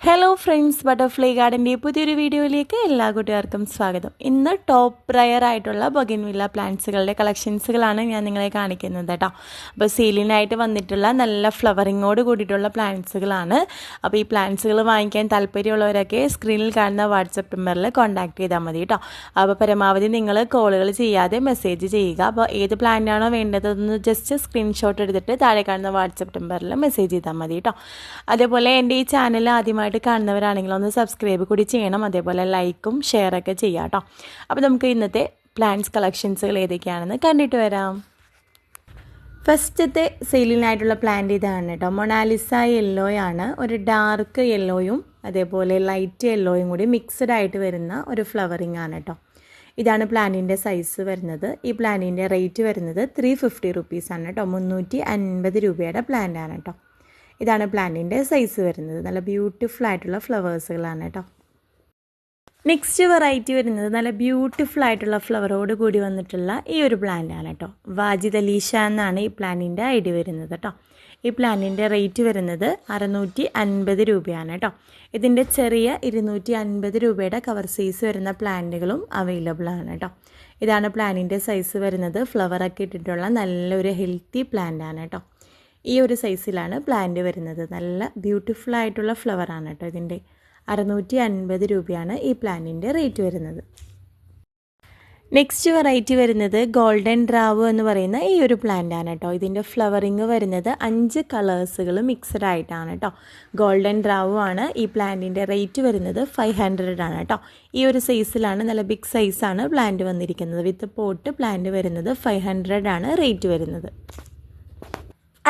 Hello friends, butterfly ഗാർഡൻ്റെ പുതിയൊരു വീഡിയോയിലേക്ക് എല്ലാ കൂട്ടുകാർക്കും സ്വാഗതം. ഇന്ന് ടോപ്പ് റയർ ആയിട്ടുള്ള ബൊഗൻവില്ല പ്ലാന്റ്സുകളുടെ കളക്ഷൻസുകളാണ് ഞാൻ നിങ്ങളെ കാണിക്കുന്നത് കേട്ടോ. അപ്പോൾ സീലിനായിട്ട് വന്നിട്ടുള്ള നല്ല ഫ്ലവറിങ്ങോട് കൂടിയിട്ടുള്ള പ്ലാന്റ്സുകളാണ്. അപ്പോൾ ഈ പ്ലാന്റ്സുകൾ വാങ്ങിക്കാൻ താല്പര്യമുള്ളവരൊക്കെ സ്ക്രീനിൽ കാണുന്ന വാട്സപ്പ് നമ്പറിൽ കോൺടാക്ട് ചെയ്താൽ മതി കേട്ടോ. അപ്പോൾ പരമാവധി നിങ്ങൾ കോളുകൾ ചെയ്യാതെ മെസ്സേജ് ചെയ്യുക. അപ്പോൾ ഏത് പ്ലാന്റാണോ വേണ്ടതെന്ന് ജസ്റ്റ് സ്ക്രീൻഷോട്ട് എടുത്തിട്ട് താഴെ കാണുന്ന വാട്സപ്പ് നമ്പറിൽ മെസ്സേജ് ചെയ്താൽ മതി കേട്ടോ. അതേപോലെ എൻ്റെ ഈ ചാനൽ ആദ്യമായിട്ട് കാണുന്നവരാണെങ്കിൽ ഒന്ന് സബ്സ്ക്രൈബ് കൂടി ചെയ്യണം. അതേപോലെ ലൈക്കും ഷെയറൊക്കെ ചെയ്യാം കേട്ടോ. അപ്പോൾ നമുക്ക് ഇന്നത്തെ പ്ലാന്റ്സ് കളക്ഷൻസുകൾ ഏതൊക്കെയാണെന്ന് കണ്ടിട്ട് വരാം. ഫസ്റ്റത്തെ സെയിലിനായിട്ടുള്ള പ്ലാന്റ് ഇതാണ് കേട്ടോ. മൊണാലിസ യെല്ലോയാണ്. ഒരു ഡാർക്ക് യെല്ലോയും അതേപോലെ ലൈറ്റ് യെല്ലോയും കൂടി മിക്സ്ഡ് ആയിട്ട് വരുന്ന ഒരു ഫ്ലവറിങ് ആണ് കേട്ടോ. ഇതാണ് പ്ലാന്റിൻ്റെ സൈസ് വരുന്നത്. ഈ പ്ലാന്റിൻ്റെ റേറ്റ് വരുന്നത് 350 റുപ്പീസാണ് കേട്ടോ. 350 രൂപയുടെ പ്ലാന്റ് ആണ് കേട്ടോ. ഇതാണ് പ്ലാന്റിൻ്റെ സൈസ് വരുന്നത്. നല്ല ബ്യൂട്ടിഫുൾ ആയിട്ടുള്ള ഫ്ലവേഴ്സുകളാണ് കേട്ടോ. നെക്സ്റ്റ് വെറൈറ്റി വരുന്നത് നല്ല ബ്യൂട്ടിഫുൾ ആയിട്ടുള്ള ഫ്ലവറോട് കൂടി വന്നിട്ടുള്ള ഈ ഒരു പ്ലാന്റാണ് കേട്ടോ. വാജിദ് അലീഷ എന്നാണ് ഈ പ്ലാന്റിൻ്റെ ഐഡി വരുന്നത് കേട്ടോ. ഈ പ്ലാന്റിൻ്റെ റേറ്റ് വരുന്നത് 650 രൂപയാണ് കേട്ടോ. ഇതിൻ്റെ ചെറിയ 250 രൂപയുടെ കവർ സൈസ് വരുന്ന പ്ലാന്റുകളും അവൈലബിൾ ആണ് കേട്ടോ. ഇതാണ് പ്ലാന്റിൻ്റെ സൈസ് വരുന്നത്. ഫ്ലവറൊക്കെ ഇട്ടിട്ടുള്ള നല്ലൊരു ഹെൽത്തി പ്ലാന്റാണ് കേട്ടോ. ഈ ഒരു സൈസിലാണ് പ്ലാന്റ് വരുന്നത്. നല്ല ബ്യൂട്ടിഫുൾ ആയിട്ടുള്ള ഫ്ലവറാണ് കേട്ടോ. ഇതിൻ്റെ 650 രൂപയാണ് ഈ പ്ലാന്റിൻ്റെ റേറ്റ് വരുന്നത്. നെക്സ്റ്റ് വെറൈറ്റി വരുന്നത് ഗോൾഡൻ ഡ്രാവ് എന്ന് പറയുന്ന ഈ ഒരു പ്ലാന്റാണ് കേട്ടോ. ഇതിൻ്റെ ഫ്ലവറിങ് വരുന്നത് 5 കളേഴ്സുകൾ മിക്സഡ് ആയിട്ടാണ് കേട്ടോ. ഗോൾഡൻ ഡ്രാവ് ആണ്. ഈ പ്ലാന്റിൻ്റെ റേറ്റ് വരുന്നത് 500 ആണ് കേട്ടോ. ഈ ഒരു സൈസിലാണ്, നല്ല ബിഗ് സൈസാണ് പ്ലാന്റ് വന്നിരിക്കുന്നത്. വിത്ത് പോട്ട് പ്ലാന്റ് വരുന്നത് 500 ആണ് റേറ്റ് വരുന്നത്.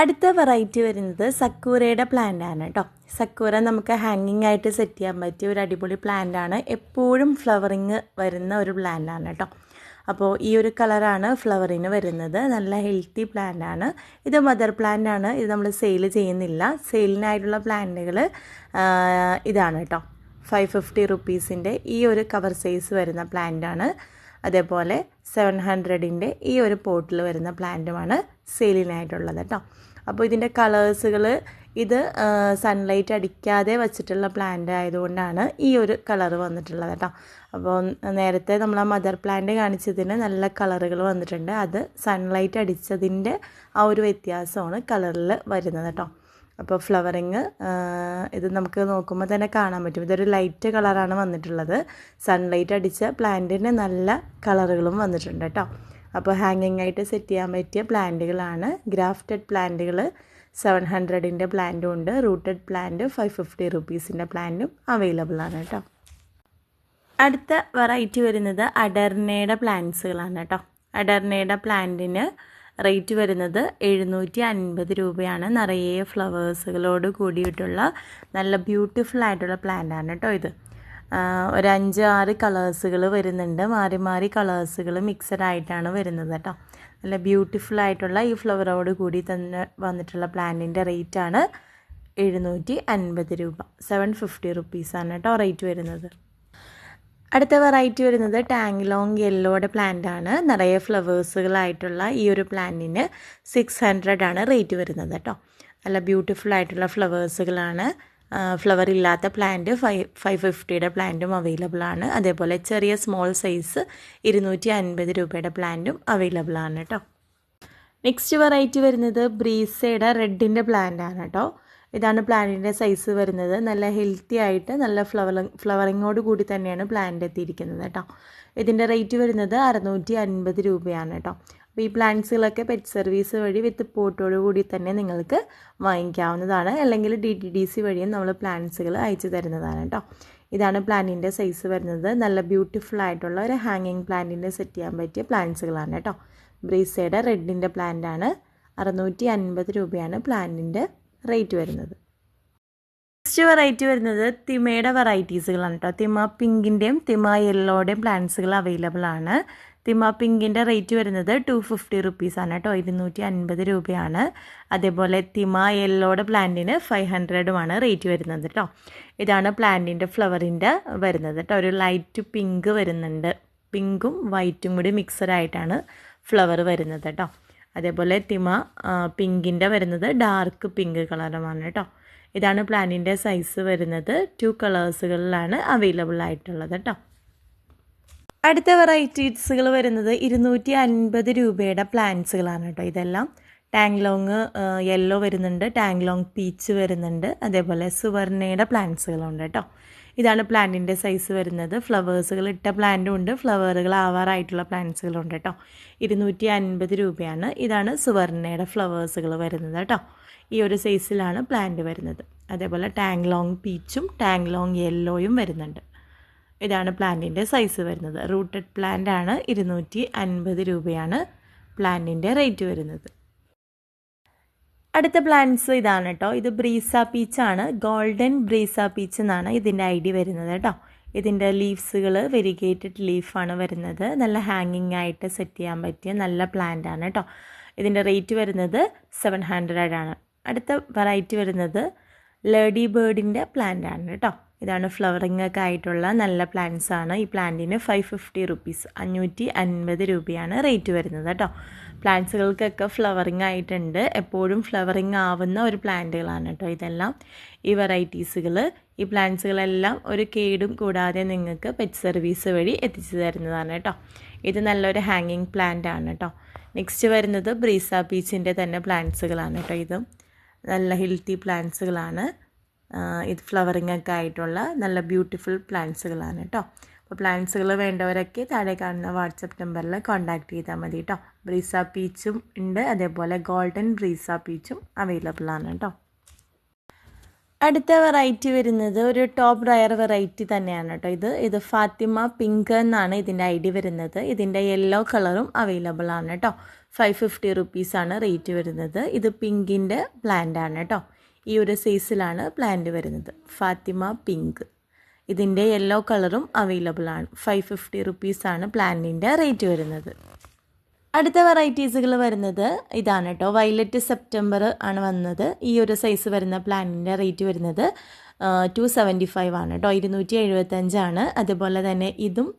അടുത്ത വെറൈറ്റി വരുന്നത് സക്കൂരയുടെ പ്ലാന്റ് ആണ് കേട്ടോ. സക്കൂര നമുക്ക് ഹാങ്ങിങ് ആയിട്ട് സെറ്റ് ചെയ്യാൻ പറ്റിയ ഒരു അടിപൊളി പ്ലാന്റ് ആണ്. എപ്പോഴും ഫ്ലവറിങ് വരുന്ന ഒരു പ്ലാന്റ് ആണ് കേട്ടോ. അപ്പോൾ ഈ ഒരു കളറാണ് ഫ്ലവറിന് വരുന്നത്. നല്ല ഹെൽത്തി പ്ലാന്റ് ആണ്. ഇത് മദർ പ്ലാന്റ് ആണ്. ഇത് നമ്മൾ സെയിൽ ചെയ്യുന്നില്ല. സെയിലിനായിട്ടുള്ള പ്ലാന്റുകൾ ഇതാണ് കേട്ടോ. 550 റുപ്പീസിൻ്റെ ഈ ഒരു കവർ സൈസ് വരുന്ന പ്ലാന്റ് ആണ്. അതേപോലെ 700ൻ്റെ ഈ ഒരു പോട്ടിൽ വരുന്ന പ്ലാന്റുമാണ് സെയിലിനായിട്ടുള്ളത് കേട്ടോ. അപ്പോൾ ഇതിൻ്റെ കളേഴ്സുകൾ, ഇത് സൺലൈറ്റ് അടിക്കാതെ വച്ചിട്ടുള്ള പ്ലാന്റ് ആയതുകൊണ്ടാണ് ഈ ഒരു കളർ വന്നിട്ടുള്ളത് കേട്ടോ. അപ്പോൾ നേരത്തെ നമ്മൾ ആ മദർ പ്ലാന്റ് കാണിച്ചതിന് നല്ല കളറുകൾ വന്നിട്ടുണ്ട്. അത് സൺലൈറ്റ് അടിച്ചതിൻ്റെ ആ ഒരു വ്യത്യാസമാണ് കളറിൽ വരുന്നത് കേട്ടോ. അപ്പോൾ ഫ്ലവറിങ് ഇത് നമുക്ക് നോക്കുമ്പോൾ തന്നെ കാണാൻ പറ്റും. ഇതൊരു ലൈറ്റ് കളറാണ് വന്നിട്ടുള്ളത്. സൺലൈറ്റ് അടിച്ച പ്ലാന്റിന് നല്ല കളറുകളും വന്നിട്ടുണ്ട് കേട്ടോ. അപ്പോൾ ഹാങ്ങിങ് ആയിട്ട് സെറ്റ് ചെയ്യാൻ പറ്റിയ പ്ലാന്റുകളാണ്. ഗ്രാഫ്റ്റഡ് പ്ലാന്റുകൾ 700ൻ്റെ പ്ലാന്റും ഉണ്ട്. റൂട്ടഡ് പ്ലാന്റ് 550 റുപ്പീസിൻ്റെ പ്ലാന്റും അവൈലബിൾ ആണ് കേട്ടോ. അടുത്ത വെറൈറ്റി വരുന്നത് അഡർനയുടെ പ്ലാന്റ്സുകളാണ് കേട്ടോ. അഡർനയുടെ പ്ലാന്റിന് റേറ്റ് വരുന്നത് 750 രൂപയാണ്. നിറയെ ഫ്ലവേഴ്സുകളോട് കൂടിയിട്ടുള്ള നല്ല ബ്യൂട്ടിഫുൾ ആയിട്ടുള്ള പ്ലാന്റാണ് കേട്ടോ. ഇത് ഒരു 5-6 കളേഴ്സുകൾ വരുന്നുണ്ട്. മാറി മാറി കളേഴ്സുകൾ മിക്സഡ് ആയിട്ടാണ് വരുന്നത് കേട്ടോ. നല്ല ബ്യൂട്ടിഫുൾ ആയിട്ടുള്ള ഈ ഫ്ലവറോട് കൂടി തന്നെ വന്നിട്ടുള്ള പ്ലാന്റിൻ്റെ റേറ്റാണ് 750 രൂപ. 750 റുപ്പീസാണ് കേട്ടോ റേറ്റ് വരുന്നത്. അടുത്ത വെറൈറ്റി വരുന്നത് ടാങ്ലോങ് യെല്ലോയുടെ പ്ലാന്റ് ആണ്. നിറയെ ഫ്ലവേഴ്സുകളായിട്ടുള്ള ഈ ഒരു പ്ലാന്റിന് 600 ആണ് റേറ്റ് വരുന്നത് കേട്ടോ. നല്ല ബ്യൂട്ടിഫുൾ ആയിട്ടുള്ള ഫ്ലവേഴ്സുകളാണ്. ഫ്ലവർ ഇല്ലാത്ത പ്ലാന്റ് 550യുടെ പ്ലാന്റും അവൈലബിൾ ആണ്. അതേപോലെ ചെറിയ സ്മോൾ സൈസ് 250 രൂപയുടെ പ്ലാന്റും അവൈലബിൾ ആണ് കേട്ടോ. നെക്സ്റ്റ് വെറൈറ്റി വരുന്നത് ബ്രീസയുടെ റെഡിൻ്റെ പ്ലാന്റ് ആണ് കേട്ടോ. ഇതാണ് പ്ലാന്റിൻ്റെ സൈസ് വരുന്നത്. നല്ല ഹെൽത്തി ആയിട്ട് നല്ല ഫ്ലവറിങ്ങോട് കൂടി തന്നെയാണ് പ്ലാന്റ് എത്തിയിരിക്കുന്നത് കേട്ടോ. ഇതിൻ്റെ റേറ്റ് വരുന്നത് 650 രൂപയാണ് കേട്ടോ. അപ്പോൾ ഈ പ്ലാന്റ്സുകളൊക്കെ പെറ്റ് സർവീസ് വഴി വിത്ത് പോട്ടോട് കൂടി തന്നെ നിങ്ങൾക്ക് വാങ്ങിക്കാവുന്നതാണ്. അല്ലെങ്കിൽ DTDC വഴിയും നമ്മൾ പ്ലാന്റ്സുകൾ അയച്ചു തരുന്നതാണ് കേട്ടോ. ഇതാണ് പ്ലാന്റിൻ്റെ സൈസ് വരുന്നത്. നല്ല ബ്യൂട്ടിഫുൾ ആയിട്ടുള്ള ഒരു ഹാങ്ങിങ് പ്ലാന്റിൻ്റെ സെറ്റ് ചെയ്യാൻ പറ്റിയ പ്ലാന്റ്സുകളാണ് കേട്ടോ. ബ്രീസയുടെ റെഡിൻ്റെ പ്ലാന്റ് ആണ്. 650 രൂപയാണ് പ്ലാന്റിൻ്റെ റേറ്റ് വരുന്നത്. നെക്സ്റ്റ് വെറൈറ്റി വരുന്നത് തിമയുടെ വെറൈറ്റീസുകളാണ് കേട്ടോ. തിമ പിങ്കിൻ്റെയും തിമ യെല്ലോയുടെയും പ്ലാന്റ്സുകൾ അവൈലബിൾ ആണ്. തിമ പിങ്കിൻ്റെ റേറ്റ് വരുന്നത് 250 റുപ്പീസാണ് കേട്ടോ. 250 രൂപയാണ്. അതേപോലെ തിമ യെല്ലോയുടെ പ്ലാന്റിന് 500മാണ് റേറ്റ് വരുന്നത് കേട്ടോ. ഇതാണ് പ്ലാന്റിൻ്റെ ഫ്ലവറിൻ്റെ വരുന്നത് കേട്ടോ. ഒരു ലൈറ്റ് പിങ്ക് വരുന്നുണ്ട്. പിങ്കും വൈറ്റും കൂടി മിക്സഡ് ആയിട്ടാണ് ഫ്ലവർ വരുന്നത് കേട്ടോ. അതേപോലെ തിമ പിങ്കിൻ്റെ വരുന്നത് ഡാർക്ക് പിങ്ക് കളറുമാണ് കേട്ടോ. ഇതാണ് പ്ലാന്റിൻ്റെ സൈസ് വരുന്നത്. 2 കളേഴ്സുകളിലാണ് അവൈലബിൾ ആയിട്ടുള്ളത് കേട്ടോ. അടുത്ത വെറൈറ്റീസുകൾ വരുന്നത് 250 രൂപയുടെ പ്ലാന്റ്സുകളാണ് കേട്ടോ. ഇതെല്ലാം ടാങ്ലോങ് യെല്ലോ വരുന്നുണ്ട്, ടാങ്ലോങ് പീച്ച് വരുന്നുണ്ട്, അതേപോലെ സുവർണയുടെ പ്ലാന്റ്സുകളുണ്ട് കേട്ടോ. ഇതാണ് പ്ലാന്റിൻ്റെ സൈസ് വരുന്നത്. ഫ്ലവേഴ്സുകൾ ഇട്ട പ്ലാന്റും ഉണ്ട്, ഫ്ലവറുകൾ ആവാറായിട്ടുള്ള പ്ലാന്റ്സുകളുണ്ട് കേട്ടോ. 250 രൂപയാണ്. ഇതാണ് സുവർണയുടെ ഫ്ലവേഴ്സുകൾ വരുന്നത് കേട്ടോ. ഈ ഒരു സൈസിലാണ് പ്ലാന്റ് വരുന്നത്. അതേപോലെ ടാങ്ലോങ് പീച്ചും ടാങ്ലോങ് യെല്ലോയും വരുന്നുണ്ട്. ഇതാണ് പ്ലാന്റിൻ്റെ സൈസ് വരുന്നത്. റൂട്ടഡ് പ്ലാന്റ് ആണ്. 250 രൂപയാണ് പ്ലാന്റിൻ്റെ റേറ്റ് വരുന്നത്. അടുത്ത പ്ലാന്റ്സ് ഇതാണ് കേട്ടോ. ഇത് ബ്രീസ പീച്ചാണ്. ഗോൾഡൻ ബ്രീസ പീച്ച് എന്നാണ് ഇതിൻ്റെ ഐഡി വരുന്നത് കേട്ടോ. ഇതിൻ്റെ ലീവ്സുകൾ വെരിഗേറ്റഡ് ലീഫാണ് വരുന്നത്. നല്ല ഹാങ്ങിങ് ആയിട്ട് സെറ്റ് ചെയ്യാൻ പറ്റിയ നല്ല പ്ലാന്റ് ആണ് കേട്ടോ. ഇതിൻ്റെ റേറ്റ് വരുന്നത് 700 ആണ്. അടുത്ത വെറൈറ്റി വരുന്നത് ലേഡി ബേർഡിൻ്റെ പ്ലാന്റ് ആണ് കേട്ടോ. ഇതാണ് ഫ്ലവറിംഗ് ഒക്കെ ആയിട്ടുള്ള നല്ല പ്ലാന്റ്സ് ആണ്. ഈ പ്ലാന്റിന് 550 റുപ്പീസ്, 550 രൂപയാണ് റേറ്റ് വരുന്നത് കേട്ടോ. പ്ലാന്റ്സുകൾക്കൊക്കെ ഫ്ലവറിംഗ് ആയിട്ടുണ്ട്. എപ്പോഴും ഫ്ലവറിംഗ് ആവുന്ന ഒരു പ്ലാന്റുകളാണ് കേട്ടോ ഇതെല്ലാം. ഈ വെറൈറ്റീസുകൾ, ഈ പ്ലാന്റ്സുകളെല്ലാം ഒരു കേടും കൂടാതെ നിങ്ങൾക്ക് പെറ്റ് സർവീസ് വഴി എത്തിച്ചു തരുന്നതാണ് കേട്ടോ. ഇത് നല്ലൊരു ഹാങ്ങിങ് പ്ലാന്റ് ആണ് കേട്ടോ. നെക്സ്റ്റ് വരുന്നത് ബ്രീസ പീച്ചിൻ്റെ തന്നെ പ്ലാന്റ്സുകളാണ് കേട്ടോ. ഇതും നല്ല ഹെൽത്തി പ്ലാന്റ്സുകളാണ്. ഇത് ഫ്ലവറിംഗ് ഒക്കെ ആയിട്ടുള്ള നല്ല ബ്യൂട്ടിഫുൾ പ്ലാന്റ്സുകളാണ് കേട്ടോ. അപ്പോൾ പ്ലാന്റ്സുകൾ വേണ്ടവരൊക്കെ താഴെ കാണുന്ന വാട്സപ്പ് നമ്പറിൽ കോൺടാക്റ്റ് ചെയ്താൽ മതി കേട്ടോ. ബ്രീസ പീച്ചും ഉണ്ട്, അതേപോലെ ഗോൾഡൻ ബ്രീസ പീച്ചും അവൈലബിൾ ആണ് കേട്ടോ. അടുത്ത വെറൈറ്റി വരുന്നത് ഒരു ടോപ്പ് റയർ വെറൈറ്റി തന്നെയാണ് കേട്ടോ. ഇത് ഫാത്തിമ പിങ്ക് എന്നാണ് ഇതിൻ്റെ ഐഡി വരുന്നത്. ഇതിൻ്റെ യെല്ലോ കളറും അവൈലബിൾ ആണ് കേട്ടോ. 550 റുപ്പീസാണ് റേറ്റ് വരുന്നത്. ഇത് പിങ്കിൻ്റെ പ്ലാന്റ് ആണ് കേട്ടോ. ഈ ഒരു സൈസിലാണ് പ്ലാന്റ് വരുന്നത്. ഫാത്തിമ പിങ്ക്. ഇതിൻ്റെ യെല്ലോ കളറും അവൈലബിൾ ആണ്. 550 റുപ്പീസാണ് പ്ലാന്റിൻ്റെ റേറ്റ് വരുന്നത്. അടുത്ത വെറൈറ്റീസുകൾ വരുന്നത് ഇതാണ് കേട്ടോ. വയലറ്റ് സെപ്റ്റംബർ ആണ് വന്നത്. ഈ ഒരു സൈസ് വരുന്ന പ്ലാന്റിൻ്റെ റേറ്റ് വരുന്നത് 275 ആണ് കേട്ടോ. 275 ആണ്. അതുപോലെ തന്നെ ഇതും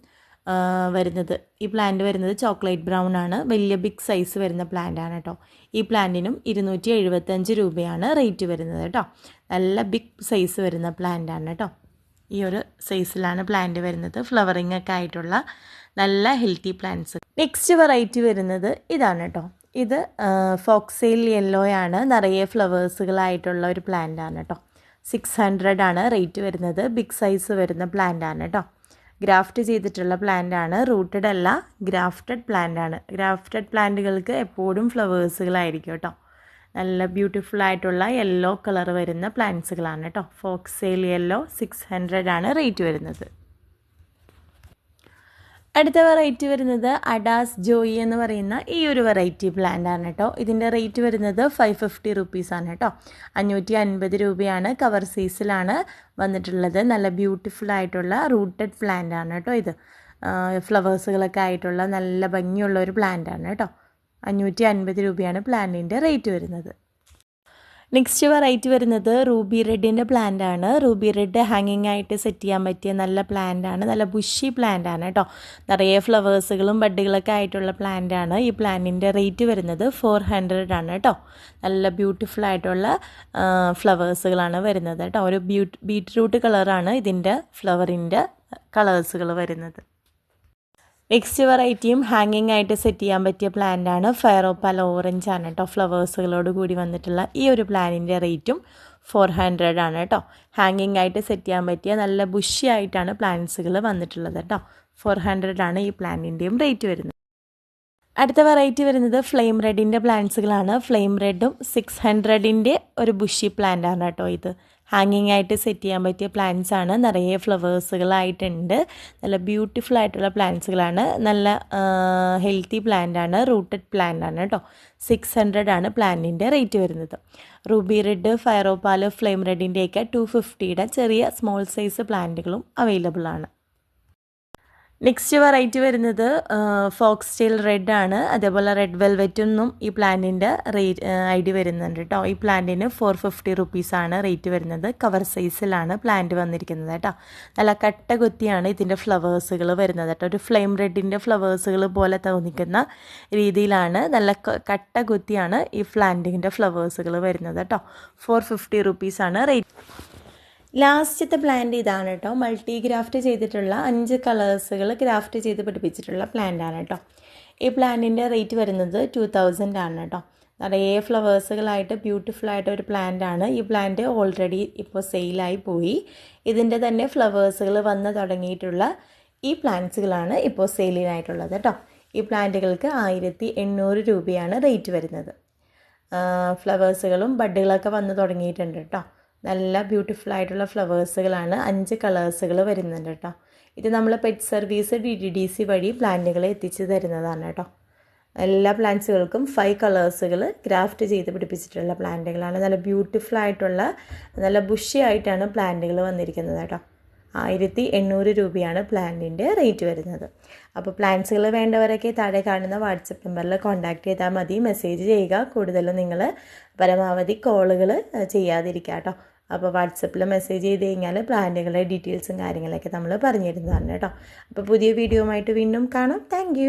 വരുന്നത്, ഈ പ്ലാന്റ് വരുന്നത് ചോക്ലേറ്റ് ബ്രൗൺ ആണ്. വലിയ ബിഗ് സൈസ് വരുന്ന പ്ലാന്റ് ആണ് കേട്ടോ. ഈ പ്ലാന്റിനും 275 രൂപയാണ് റേറ്റ് വരുന്നത് കേട്ടോ. നല്ല ബിഗ് സൈസ് വരുന്ന പ്ലാന്റ് ആണ് കേട്ടോ. ഈ ഒരു സൈസിലാണ് പ്ലാന്റ് വരുന്നത്. ഫ്ലവറിംഗ് ഒക്കെ ആയിട്ടുള്ള നല്ല ഹെൽത്തി പ്ലാന്റ്സ്. നെക്സ്റ്റ് വെറൈറ്റി വരുന്നത് ഇതാണ് കേട്ടോ. ഇത് ഫോക്സെയിൽ യെല്ലോ ആണ്. നിറയെ ഫ്ലവേഴ്സുകളായിട്ടുള്ള ഒരു പ്ലാന്റ് ആണ് കേട്ടോ. 600 ആണ് റേറ്റ് വരുന്നത്. ബിഗ് സൈസ് വരുന്ന പ്ലാന്റ് ആണ് കേട്ടോ. ഗ്രാഫ്റ്റ് ചെയ്തിട്ടുള്ള പ്ലാന്റ് ആണ്. റൂട്ടഡ് അല്ല, ഗ്രാഫ്റ്റഡ് പ്ലാന്റ് ആണ്. ഗ്രാഫ്റ്റഡ് പ്ലാന്റുകൾക്ക് എപ്പോഴും ഫ്ലവേഴ്സുകളായിരിക്കും കേട്ടോ. നല്ല ബ്യൂട്ടിഫുൾ ആയിട്ടുള്ള യെല്ലോ കളർ വരുന്ന പ്ലാന്റ്സുകളാണ് കേട്ടോ. ഫോക്സെയിൽ യെല്ലോ 600 ആണ് റേറ്റ് വരുന്നത്. അടുത്ത വെറൈറ്റി വരുന്നത് അഡാസ് ജോയി എന്ന് പറയുന്ന ഈ ഒരു വെറൈറ്റി പ്ലാന്റ് ആണ് കേട്ടോ. ഇതിൻ്റെ റേറ്റ് വരുന്നത് 550 റുപ്പീസാണ് കേട്ടോ. 550 രൂപയാണ്. കവർ സൈസിലാണ് വന്നിട്ടുള്ളത്. നല്ല ബ്യൂട്ടിഫുൾ ആയിട്ടുള്ള റൂട്ടഡ് പ്ലാന്റ് ആണ് കേട്ടോ. ഇത് ഫ്ലവേഴ്സുകളൊക്കെ ആയിട്ടുള്ള നല്ല ഭംഗിയുള്ള ഒരു പ്ലാന്റ് ആണ് കേട്ടോ. 550 രൂപയാണ് പ്ലാന്റിൻ്റെ റേറ്റ് വരുന്നത്. നെക്സ്റ്റ് വെറൈറ്റി വരുന്നത് റൂബി റെഡിൻ്റെ പ്ലാന്റ് ആണ്. റൂബി റെഡ് ഹാങ്ങിങ് ആയിട്ട് സെറ്റ് ചെയ്യാൻ പറ്റിയ നല്ല പ്ലാന്റ് ആണ്. നല്ല ബുഷി പ്ലാന്റ് ആണ് കേട്ടോ. നിറയെ ഫ്ലവേഴ്സുകളും ബഡ്ഡുകളൊക്കെ ആയിട്ടുള്ള പ്ലാന്റ് ആണ്. ഈ പ്ലാന്റിൻ്റെ റേറ്റ് വരുന്നത് 400 ആണ് കേട്ടോ. നല്ല ബ്യൂട്ടിഫുൾ ആയിട്ടുള്ള ഫ്ലവേഴ്സുകളാണ് വരുന്നത് കേട്ടോ. ഒരു ബീറ്റ്റൂട്ട് കളറാണ് ഇതിൻ്റെ ഫ്ലവറിൻ്റെ കളേഴ്സുകൾ വരുന്നത്. നെക്സ്റ്റ് വെറൈറ്റിയും ഹാങ്ങിങ് ആയിട്ട് സെറ്റ് ചെയ്യാൻ പറ്റിയ പ്ലാന്റ് ആണ്. ഫയറോപ്പാൽ ഓറഞ്ച് ആണ് കേട്ടോ. ഫ്ലവേഴ്സുകളോട് കൂടി വന്നിട്ടുള്ള ഈ ഒരു പ്ലാന്റിൻ്റെ റേറ്റും 400 ആണ് കേട്ടോ. ഹാങ്ങിങ് ആയിട്ട് സെറ്റ് ചെയ്യാൻ പറ്റിയ നല്ല ബുഷി ആയിട്ടാണ് പ്ലാന്റ്സുകൾ വന്നിട്ടുള്ളത് കേട്ടോ. 400 ആണ് ഈ പ്ലാന്റിൻ്റെയും റേറ്റ് വരുന്നത്. അടുത്ത വെറൈറ്റി വരുന്നത് ഫ്ലെയിം റെഡിൻ്റെ പ്ലാന്റ്സുകളാണ്. ഫ്ലെയിം റെഡും 600ൻ്റെ ഒരു ബുഷി പ്ലാന്റ് ആണ് കേട്ടോ. ഇത് ഹാങ്ങിങ് ആയിട്ട് സെറ്റ് ചെയ്യാൻ പറ്റിയ പ്ലാന്റ്സ് ആണ്. നിറയെ ഫ്ലവേഴ്സുകളായിട്ടുണ്ട്. നല്ല ബ്യൂട്ടിഫുൾ ആയിട്ടുള്ള പ്ലാന്റ്സുകളാണ്. നല്ല ഹെൽത്തി പ്ലാന്റ് ആണ്. റൂട്ടഡ് പ്ലാന്റ് ആണ് കേട്ടോ. 600 ആണ് പ്ലാന്റിൻ്റെ റേറ്റ് വരുന്നത്. റൂബി റെഡ്, ഫയറോപ്പാൽ, ഫ്ലെയിം റെഡിൻ്റെയൊക്കെ 250യുടെ ചെറിയ സ്മോൾ സൈസ് പ്ലാന്റുകളും അവൈലബിൾ ആണ്. നെക്സ്റ്റ് വെറൈറ്റി വരുന്നത് ഫോക്സ് ടെയിൽ റെഡ് ആണ്. അതേപോലെ റെഡ് വെൽവെറ്റൊന്നും ഈ പ്ലാന്റിൻ്റെ റേറ്റ് ഐഡി വരുന്നുണ്ട് കേട്ടോ. ഈ പ്ലാന്റിന് 450 റുപ്പീസാണ് റേറ്റ് വരുന്നത്. കവർ സൈസിലാണ് പ്ലാന്റ് വന്നിരിക്കുന്നത് കേട്ടോ. നല്ല കട്ട കുത്തിയാണ് ഇതിൻ്റെ ഫ്ലവേഴ്സുകൾ വരുന്നത് കേട്ടോ. ഒരു ഫ്ലെയിം റെഡിൻ്റെ ഫ്ലവേഴ്സുകൾ പോലെ തോന്നിക്കുന്ന രീതിയിലാണ് നല്ല കട്ട കുത്തിയാണ് ഈ പ്ലാന്റിൻ്റെ ഫ്ലവേഴ്സുകൾ വരുന്നത് കേട്ടോ. 450 റുപ്പീസാണ് റേറ്റ്. ലാസ്റ്റത്തെ പ്ലാന്റ് ഇതാണ് കേട്ടോ. മൾട്ടി ഗ്രാഫ്റ്റ് ചെയ്തിട്ടുള്ള 5 കളേഴ്സുകൾ ഗ്രാഫ്റ്റ് ചെയ്ത് പിടിപ്പിച്ചിട്ടുള്ള പ്ലാന്റാണ് കേട്ടോ. ഈ പ്ലാന്റിൻ്റെ റേറ്റ് വരുന്നത് 2000 ആണ് കേട്ടോ. നിറയെ ഫ്ലവേഴ്സുകളായിട്ട് ബ്യൂട്ടിഫുള്ളായിട്ട് ഒരു പ്ലാന്റാണ്. ഈ പ്ലാന്റ് ഓൾറെഡി ഇപ്പോൾ സെയിലായി പോയി. ഇതിൻ്റെ തന്നെ ഫ്ലവേഴ്സുകൾ വന്ന് തുടങ്ങിയിട്ടുള്ള ഈ പ്ലാന്റ്സുകളാണ് ഇപ്പോൾ സെയിലിനായിട്ടുള്ളത് കേട്ടോ. ഈ പ്ലാന്റുകൾക്ക് 1800 രൂപയാണ് റേറ്റ് വരുന്നത്. ഫ്ലവേഴ്സുകളും ബഡുകളൊക്കെ വന്ന് തുടങ്ങിയിട്ടുണ്ട് കേട്ടോ. നല്ല ബ്യൂട്ടിഫുൾ ആയിട്ടുള്ള ഫ്ലവേഴ്സുകളാണ്. 5 കളേഴ്സുകൾ വരുന്നുണ്ട് കേട്ടോ. ഇത് നമ്മൾ പെറ്റ് സർവീസ് DTDC വഴി പ്ലാന്റുകളെ എത്തിച്ച് തരുന്നതാണ് കേട്ടോ. എല്ലാ പ്ലാന്റ്സുകൾക്കും 5 കളേഴ്സുകൾ ഗ്രാഫ്റ്റ് ചെയ്ത് പിടിപ്പിച്ചിട്ടുള്ള പ്ലാന്റുകളാണ്. നല്ല ബ്യൂട്ടിഫുൾ ആയിട്ടുള്ള നല്ല ബുഷി ആയിട്ടാണ് പ്ലാന്റുകൾ വന്നിരിക്കുന്നത് കേട്ടോ. 1800 രൂപയാണ് പ്ലാന്റിൻ്റെ റേറ്റ് വരുന്നത്. അപ്പോൾ പ്ലാന്റ്സുകൾ വേണ്ടവരൊക്കെ താഴെ കാണുന്ന വാട്സപ്പ് നമ്പറിൽ കോൺടാക്റ്റ് ചെയ്താൽ മതി. മെസ്സേജ് ചെയ്യുക. കൂടുതലും നിങ്ങൾ പരമാവധി കോളുകൾ ചെയ്യാതിരിക്കുക കേട്ടോ. അപ്പോൾ വാട്സപ്പിൽ മെസ്സേജ് ചെയ്ത് കഴിഞ്ഞാൽ പ്ലാന്റുകളുടെ ഡീറ്റെയിൽസും കാര്യങ്ങളൊക്കെ നമ്മൾ പറഞ്ഞു തരുന്നതാണ് കേട്ടോ. അപ്പോൾ പുതിയ വീഡിയോ ആയിട്ട് വീണ്ടും കാണാം. താങ്ക്